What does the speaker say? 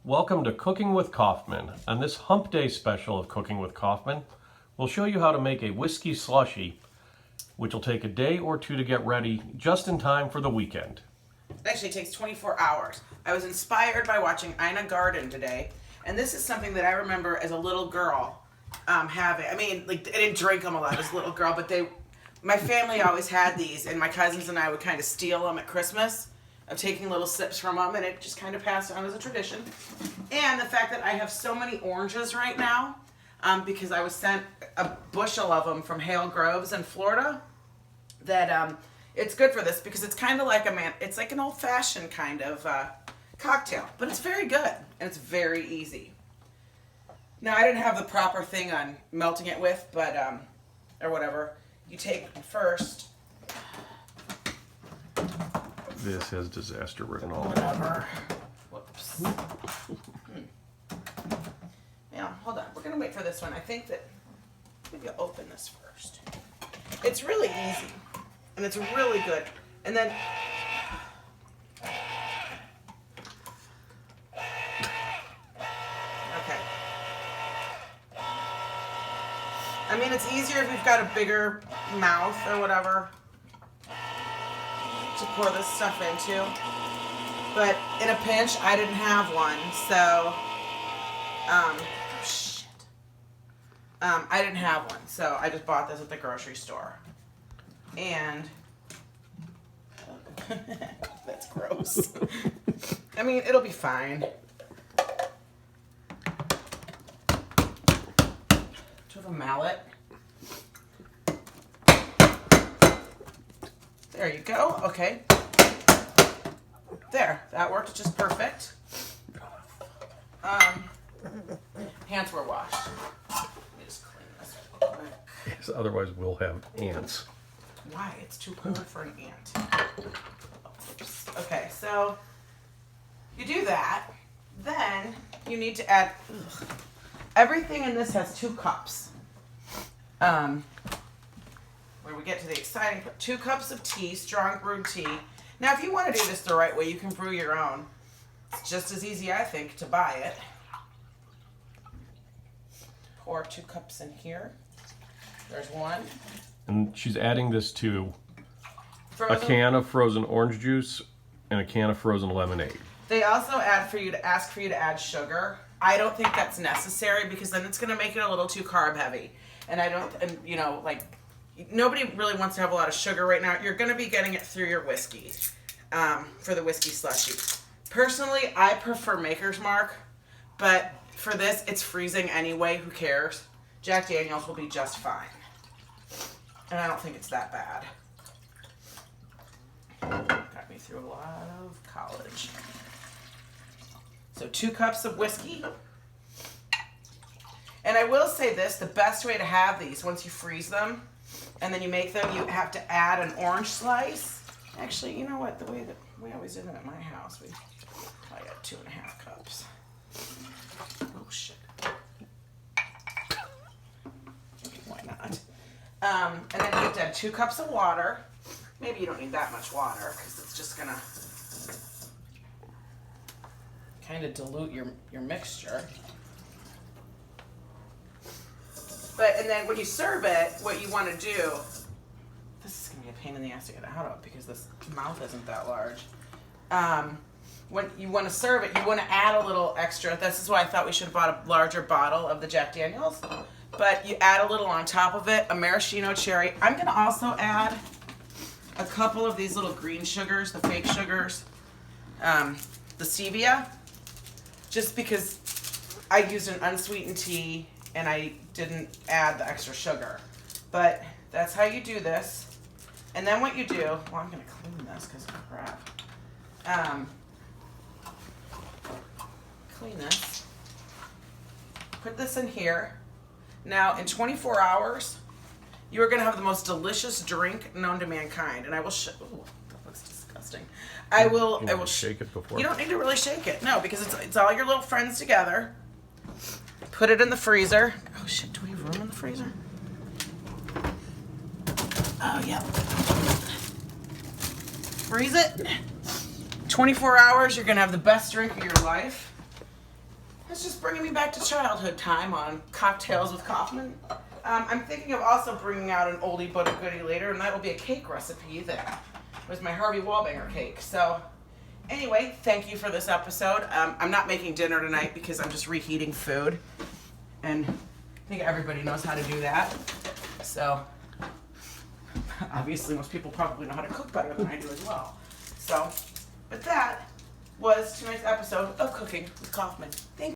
Welcome to Cooking with Kaufman. On this Hump Day special of Cooking with Kaufman, we'll show you how to make a whiskey slushy, which will take a day or two to get ready just in time for the weekend. It actually takes 24 hours. I was inspired by watching Ina Garten today, and this is something that I remember as a little girl having. I mean, like, I didn't drink them a lot as a little girl, but my family always had these, and my cousins and I would kind of steal them at Christmas, of taking little sips from them, and it just kind of passed on as a tradition. And the fact that I have so many oranges right now, because I was sent a bushel of them from Hale Groves in Florida, that it's good for this, because it's kind of like it's like an old-fashioned kind of cocktail, but it's very good, and it's very easy. Now, I didn't have the proper thing on melting it with, but, or whatever. You take first. This has disaster written all over it. Whatever. Whoops. Yeah, hold on. We're going to wait for this one. I think that maybe I'll open this first. It's really easy, and it's really good. And then okay. I mean, it's easier if you've got a bigger mouth or whatever to pour this stuff into, but in a pinch I didn't have one, so I didn't have one, so I just bought this at the grocery store, and that's gross. I mean, it'll be fine. Do you have a mallet? There you go. Okay. There. That worked just perfect. Hands were washed. Let me just clean this real quick. Yes, otherwise we'll have ants. Why? It's too cold for an ant. Oops. Okay, so you do that. Then you need to add... Everything in this has 2 cups. Where we get to the exciting part. 2 cups of tea, strong brewed tea. Now, if you want to do this the right way, you can brew your own. It's just as easy, I think, to buy it. Pour 2 cups in here. There's one. And she's adding this to Frozen. a can of frozen orange juice and a can of frozen lemonade. They also ask for you to add sugar. I don't think that's necessary, because then it's going to make it a little too carb heavy. And I don't, and you know, like, nobody really wants to have a lot of sugar right now. You're going to be getting it through your whiskey for the whiskey slushy. Personally, I prefer Maker's Mark, but for this, it's freezing anyway. Who cares? Jack Daniel's will be just fine. And I don't think it's that bad. Got me through a lot of college. So 2 cups of whiskey. And I will say this, the best way to have these, once you freeze them, and then you make them, you have to add an orange slice. Actually, you know what? The way that we always do that at my house, I got 2.5 cups. Oh, shit. Why not? And then you have to add 2 cups of water. Maybe you don't need that much water, because it's just going to kind of dilute your mixture. And then when you serve it, what you want to do, this is going to be a pain in the ass to get out of, because this mouth isn't that large. When you want to serve it, you want to add a little extra. This is why I thought we should have bought a larger bottle of the Jack Daniel's. But you add a little on top of it, a maraschino cherry. I'm going to also add a couple of these little green sugars, the fake sugars, the stevia, just because I used an unsweetened tea and I didn't add the extra sugar. But that's how you do this. And then what you do, well, I'm going to clean this because of crap. Clean this. Put this in here. Now, in 24 hours, you are going to have the most delicious drink known to mankind. And I will ooh, that looks disgusting. I will shake it before. You don't need to really shake it. No, because it's all your little friends together. Put it in the freezer. Oh shit, do we have room in the freezer? Oh yeah. Freeze it. 24 hours, you're gonna have the best drink of your life. It's just bringing me back to childhood time on Cocktails with Kaufman. I'm thinking of also bringing out an oldie but a goodie later, and that will be a cake recipe that was my Harvey Wallbanger cake. So anyway, thank you for this episode. I'm not making dinner tonight because I'm just reheating food, and I think everybody knows how to do that. So obviously most people probably know how to cook better than I do as well. So, but that was tonight's episode of Cooking with Kaufman. Thank you.